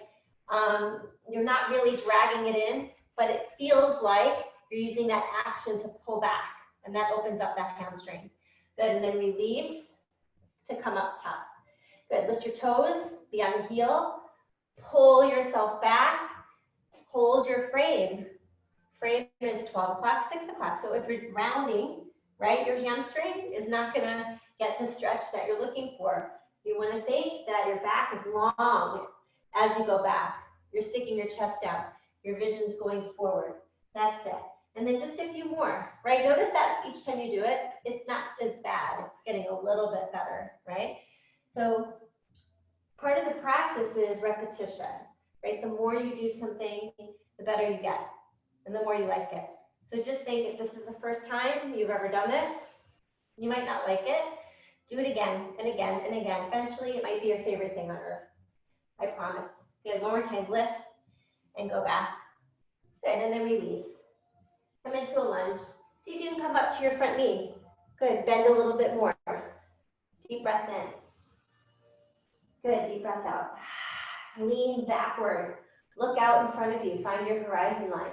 you're not really dragging it in, but it feels like you're using that action to pull back, and that opens up that hamstring. Good, and then release to come up top. Good, lift your toes, be on the heel, pull yourself back, hold your frame. Frame is 12 o'clock, 6 o'clock. So if you're rounding, right, your hamstring is not gonna get the stretch that you're looking for. You wanna think that your back is long as you go back. You're sticking your chest out. Your vision's going forward. That's it. And then just a few more, right? Notice that each time you do it, it's not as bad. It's getting a little bit better, right? So part of the practice is repetition, right? The more you do something, the better you get, and the more you like it. So just think, if this is the first time you've ever done this, you might not like it. Do it again and again and again. Eventually, it might be your favorite thing on earth. I promise. Good, one more time, lift and go back. Good, and then release. Come into a lunge. See if you can come up to your front knee. Good, bend a little bit more. Deep breath in. Good, deep breath out. Lean backward. Look out in front of you, find your horizon line.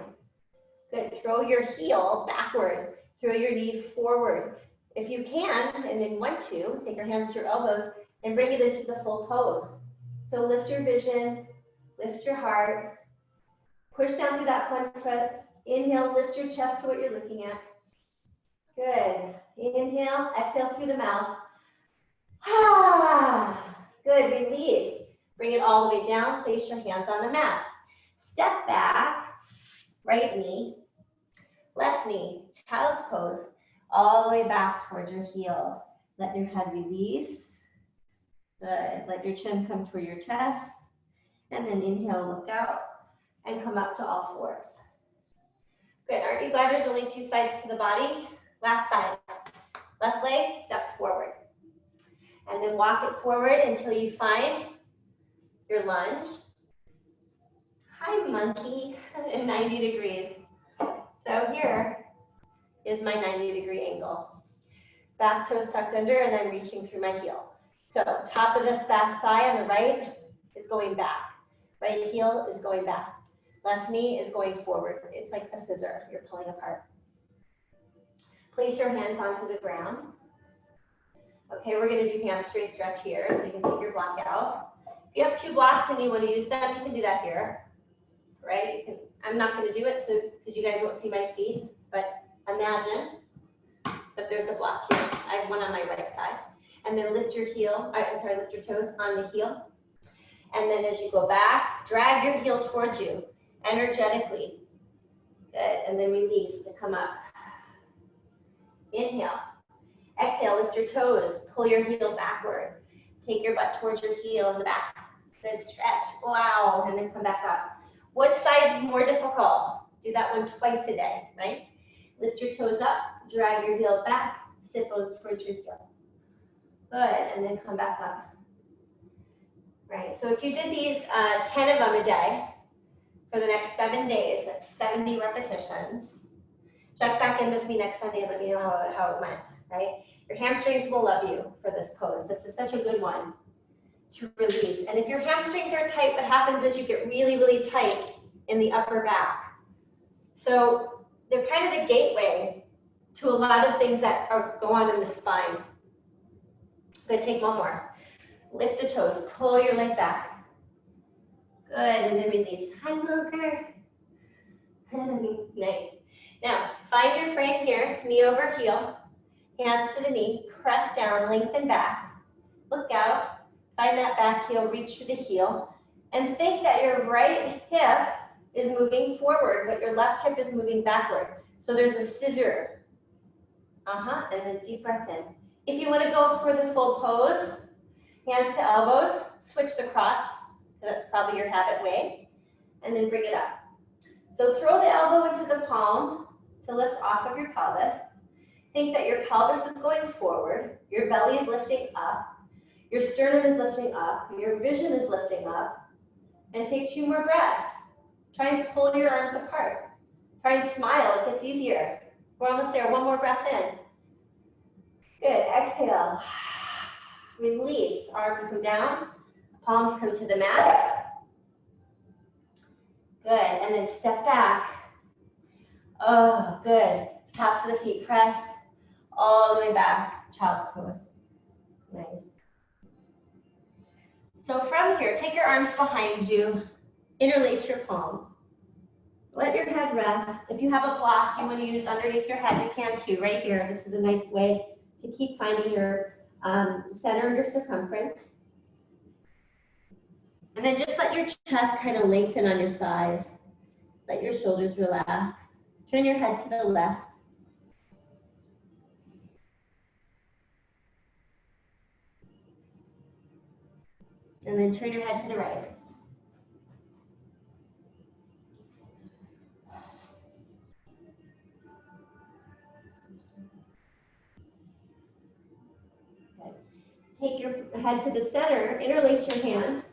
Good, throw your heel backward. Throw your knee forward. If you can, and then want to, take your hands to your elbows and bring it into the full pose. So lift your vision, lift your heart, push down through that front foot. Inhale, lift your chest to what you're looking at. Good. Inhale, exhale through the mouth. Good, release. Bring it all the way down, place your hands on the mat. Step back, right knee, left knee, child's pose, all the way back towards your heels. Let your head release. Good, let your chin come toward your chest. And then inhale, look out, and come up to all fours. Good, aren't you glad there's only two sides to the body? Last side. Left leg steps forward. And then walk it forward until you find your lunge. Hi, monkey, in 90 degrees. So here is my 90-degree angle. Back toes tucked under, and I'm reaching through my heel. So top of this back thigh on the right is going back. Right heel is going back. Left knee is going forward. It's like a scissor you're pulling apart. Place your hands onto the ground. Okay, we're going to do hamstring stretch here, so you can take your block out. If you have two blocks and you want to use them, you can do that here, right? You can, I'm not going to do it because you guys won't see my feet, but imagine that there's a block here. I have one on my right side. And then lift your heel, lift your toes on the heel. And then as you go back, drag your heel towards you energetically. Good, and then release to come up. Inhale. Exhale, lift your toes, pull your heel backward. Take your butt towards your heel in the back. Good, stretch, wow, and then come back up. What side is more difficult? Do that one twice a day, right? Lift your toes up, drag your heel back, sit bones towards your heel. Good, and then come back up. Right, so if you did these 10 of them a day for the next 7 days, that's 70 repetitions. Check back in with me next Sunday and let me know how it went, right? Your hamstrings will love you for this pose. This is such a good one to release. And if your hamstrings are tight, what happens is you get really, really tight in the upper back. So they're kind of the gateway to a lot of things that go on in the spine. Good, take one more. Lift the toes, pull your leg back. Good, and then release. Hi, Milker. Nice. Now, find your frame here, knee over heel, hands to the knee, press down, lengthen back. Look out, find that back heel, reach for the heel, and think that your right hip is moving forward, but your left hip is moving backward. So there's a scissor. And then deep breath in. If you want to go for the full pose, hands to elbows, switch the cross, so that's probably your habit way, and then bring it up. So throw the elbow into the palm to lift off of your pelvis. Think that your pelvis is going forward, your belly is lifting up, your sternum is lifting up, your vision is lifting up, and take 2 more breaths. Try and pull your arms apart. Try and smile, it gets easier. We're almost there, 1 more breath in. Good, exhale. Release, arms come down, palms come to the mat. Good, and then step back. Oh, good. Tops of the feet press all the way back, child's pose. Nice. So from here, take your arms behind you, interlace your palms. Let your head rest. If you have a block you want to use underneath your head, you can too, right here. This is a nice way to keep finding your center of your circumference. And then just let your chest kind of lengthen on your thighs. Let your shoulders relax. Turn your head to the left. And then turn your head to the right. Good. Take your head to the center, interlace your hands,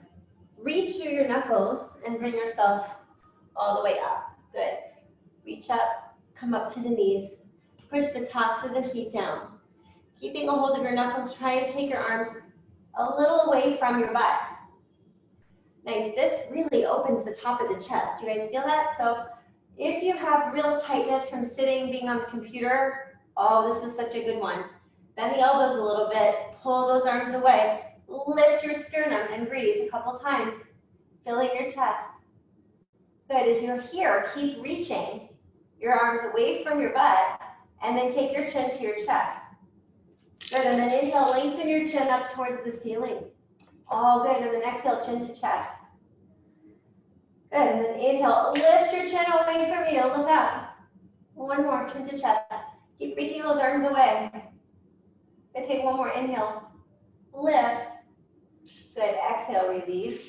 reach through your knuckles, and bring yourself all the way up. Good. Reach up, come up to the knees, Push the tops of the feet down. Keeping a hold of your knuckles, try to take your arms a little away from your butt. Nice, this really opens the top of the chest. Do you guys feel that? So if you have real tightness from sitting, being on the computer, oh, this is such a good one. Bend the elbows a little bit, pull those arms away, lift your sternum and breathe a couple times, filling your chest. Good, as you're here, keep reaching your arms away from your butt, and then take your chin to your chest. Good, and then inhale, lengthen your chin up towards the ceiling. All good, and then exhale, chin to chest. Good, and then inhale, lift your chin away from you, look up. One more, chin to chest. Keep reaching those arms away. Good, take one more, inhale, lift. Good, exhale, release.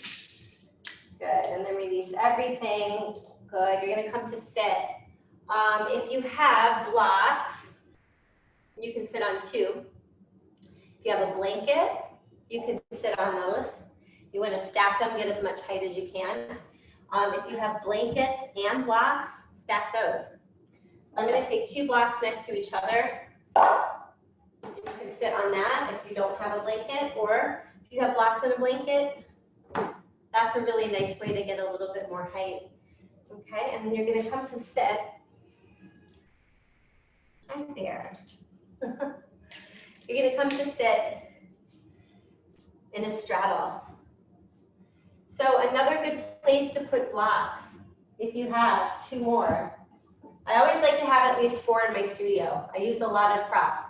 Good, and then release everything. Good, you're gonna come to sit. If you have blocks, you can sit on two. If you have a blanket, you can sit on those. You want to stack them, get as much height as you can. If you have blankets and blocks, stack those. I'm going to take two blocks next to each other. You can sit on that if you don't have a blanket, or if you have blocks and a blanket, that's a really nice way to get a little bit more height. Okay, and then you're going to come to sit. Hi there. You're going to come to sit in a straddle. So another good place to put blocks, if you have two more. I always like to have at least 4 in my studio. I use a lot of props.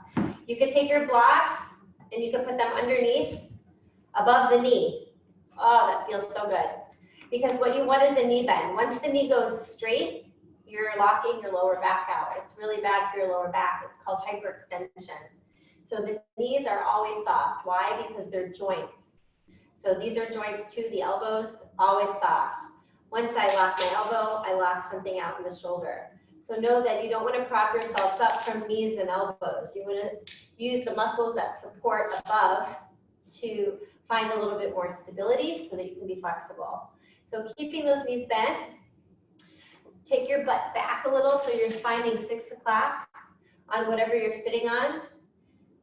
You could take your blocks and you can put them underneath, above the knee. Oh, that feels so good. Because what you want is a knee bend. Once the knee goes straight, you're locking your lower back out. It's really bad for your lower back. It's called hyperextension. So the knees are always soft. Why? Because they're joints. So these are joints too, the elbows, always soft. Once I lock my elbow, I lock something out in the shoulder. So know that you don't want to prop yourselves up from knees and elbows. You want to use the muscles that support above to find a little bit more stability so that you can be flexible. So keeping those knees bent, take your butt back a little so you're finding 6 o'clock on whatever you're sitting on.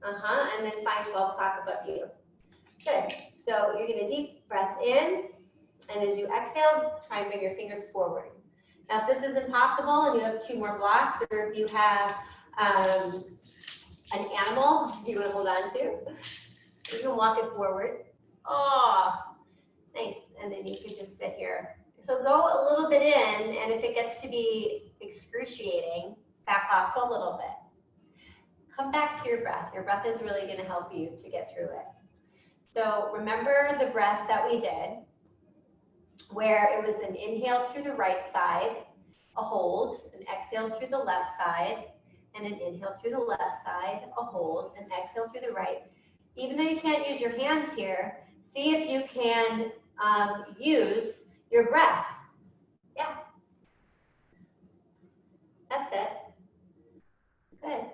And then find 12 o'clock above you. Good. So you're going to deep breath in, and as you exhale, try and bring your fingers forward. Now, if this is impossible and you have 2 more blocks, or if you have an animal you want to hold on to, you can walk it forward. Oh, nice. And then you could just sit here. So go a little bit in, and if it gets to be excruciating, back off a little bit. Come back to your breath. Your breath is really going to help you to get through it. So remember the breath that we did, where it was an inhale through the right side, a hold, an exhale through the left side, and an inhale through the left side, a hold, an exhale through the right. Even though you can't use your hands here, see if you can use your breath. Yeah. That's it. Good.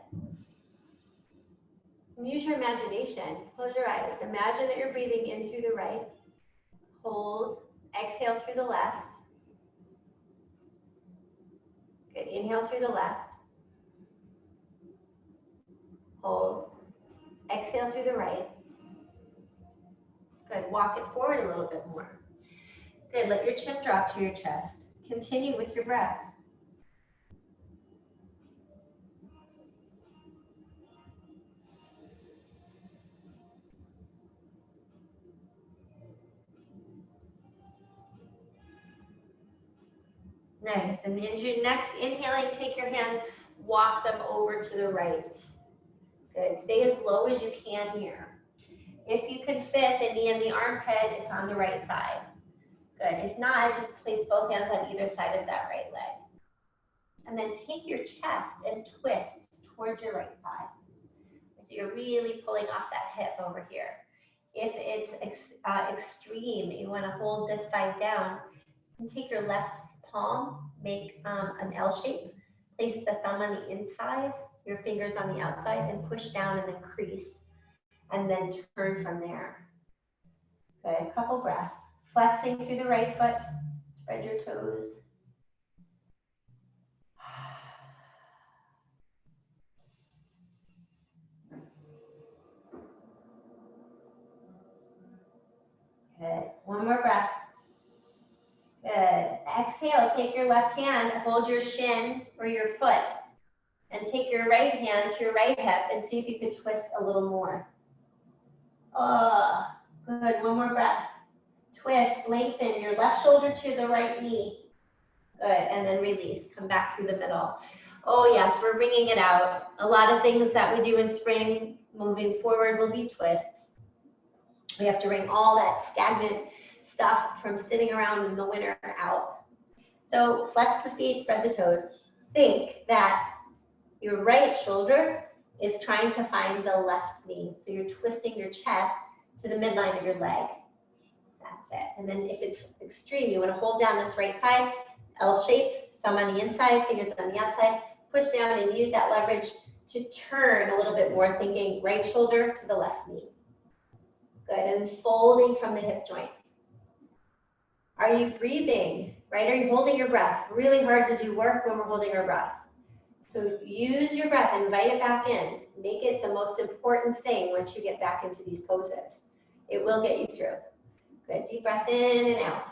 Use your imagination. Close your eyes. Imagine that you're breathing in through the right. Hold. Exhale through the left. Good. Inhale through the left. Hold. Exhale through the right. Good. Walk it forward a little bit more. Good. Let your chin drop to your chest. Continue with your breath. Nice. And as you're next inhaling, take your hands, walk them over to the right. Good. Stay as low as you can here. If you can fit the knee in the armpit, it's on the right side. Good. If not, just place both hands on either side of that right leg. And then take your chest and twist towards your right thigh. So you're really pulling off that hip over here. If it's extreme, you want to hold this side down, and take your left palm, make an L shape, place the thumb on the inside, your fingers on the outside, and push down and then crease, and then turn from there. Good, a couple breaths. Flexing through the right foot, spread your toes. take your left hand, hold your shin or your foot, and take your right hand to your right hip and see if you could twist a little more. Good, one more breath. Twist, lengthen your left shoulder to the right knee. Good, and then release, come back through the middle. Oh yes, we're wringing it out. A lot of things that we do in spring, moving forward, will be twists. We have to wring all that stagnant stuff from sitting around in the winter out. So flex the feet, spread the toes. Think that your right shoulder is trying to find the left knee. So you're twisting your chest to the midline of your leg. That's it. And then if it's extreme, you want to hold down this right side, L shape, thumb on the inside, fingers on the outside, push down and use that leverage to turn a little bit more, thinking right shoulder to the left knee. Good, and folding from the hip joint. Are you breathing, right? Are you holding your breath? Really hard to do work when we're holding our breath. So use your breath, invite it back in. Make it the most important thing once you get back into these poses. It will get you through. Good, deep breath in and out.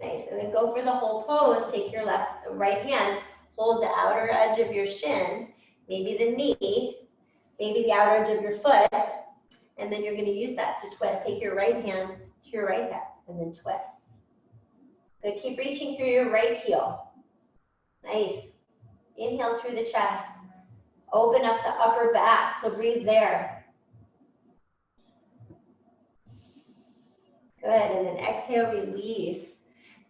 Nice, and then go for the whole pose. Take your right hand, hold the outer edge of your shin, maybe the knee, maybe the outer edge of your foot, and then you're going to use that to twist. Take your right hand to your right hip, and then twist. Good, keep reaching through your right heel. Nice. Inhale through the chest. Open up the upper back, so breathe there. Good, and then exhale, release.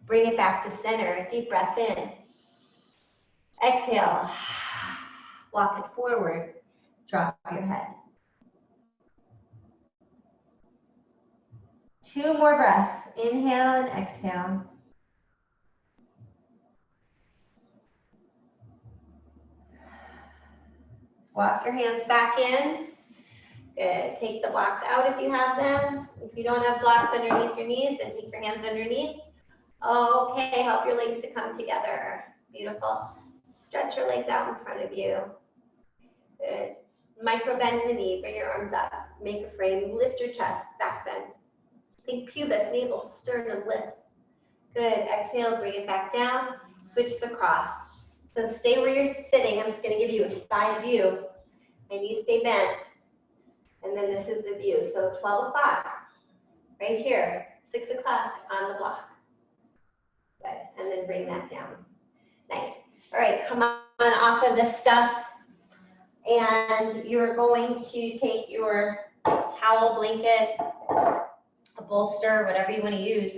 Bring it back to center. Deep breath in. Exhale. Walk it forward. Drop your head. 2 more breaths. Inhale and exhale. Walk your hands back in. Good. Take the blocks out if you have them. If you don't have blocks underneath your knees, then take your hands underneath. Okay, help your legs to come together. Beautiful. Stretch your legs out in front of you. Good. Micro bend in the knee, bring your arms up. Make a frame, lift your chest, back bend. Think pubis, navel, sternum, lift. Good, exhale, bring it back down. Switch the cross. So stay where you're sitting. I'm just gonna give you a side view. My knees stay bent. And then this is the view. So 12 o'clock, right here, 6 o'clock on the block. Good, and then bring that down. Nice. All right, come on off of this stuff. And you're going to take your towel, blanket, a bolster, whatever you want to use,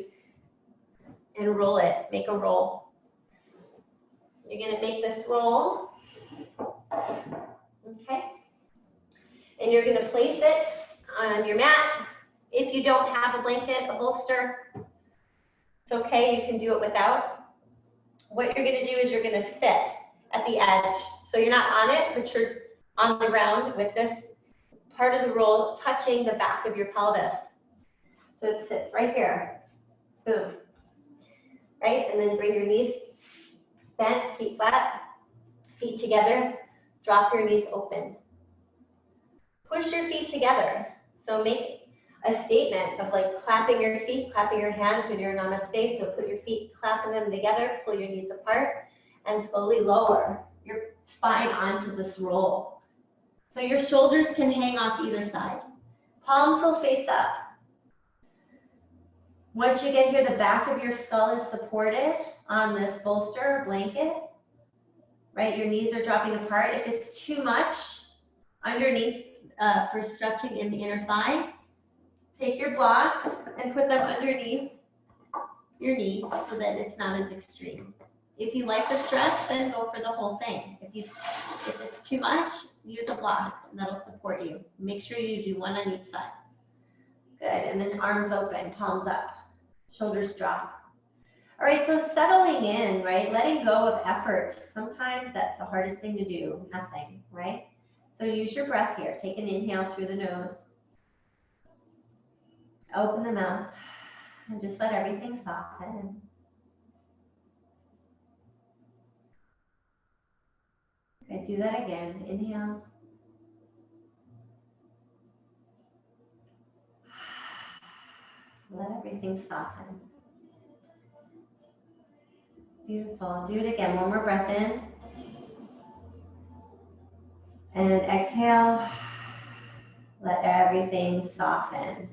and roll it. Make a roll. You're going to make this roll. Okay. And you're going to place it on your mat. If you don't have a blanket, a bolster, it's okay. You can do it without. What you're going to do is you're going to sit at the edge. So you're not on it, but you're on the ground with this part of the roll touching the back of your pelvis. So it sits right here. Boom. Right? And then bring your knees bent, feet flat, feet together. Drop your knees open. Push your feet together. So make a statement of like clapping your feet, clapping your hands when you're in namaste. So put your feet, clapping them together, pull your knees apart, and slowly lower your spine onto this roll. So your shoulders can hang off either side. Palms will face up. Once you get here, the back of your skull is supported on this bolster or blanket, right? Your knees are dropping apart. If it's too much underneath for stretching in the inner thigh, take your blocks and put them underneath your knee so that it's not as extreme. If you like the stretch, then go for the whole thing. If it's too much, use a block and that'll support you. Make sure you do one on each side. Good, and then arms open, palms up, shoulders drop. All right, so settling in, right? Letting go of effort. Sometimes that's the hardest thing to do, nothing, right? So use your breath here. Take an inhale through the nose. Open the mouth and just let everything soften. Okay, do that again. Inhale. Let everything soften. Beautiful. Do it again. One more breath in. And exhale. Let everything soften.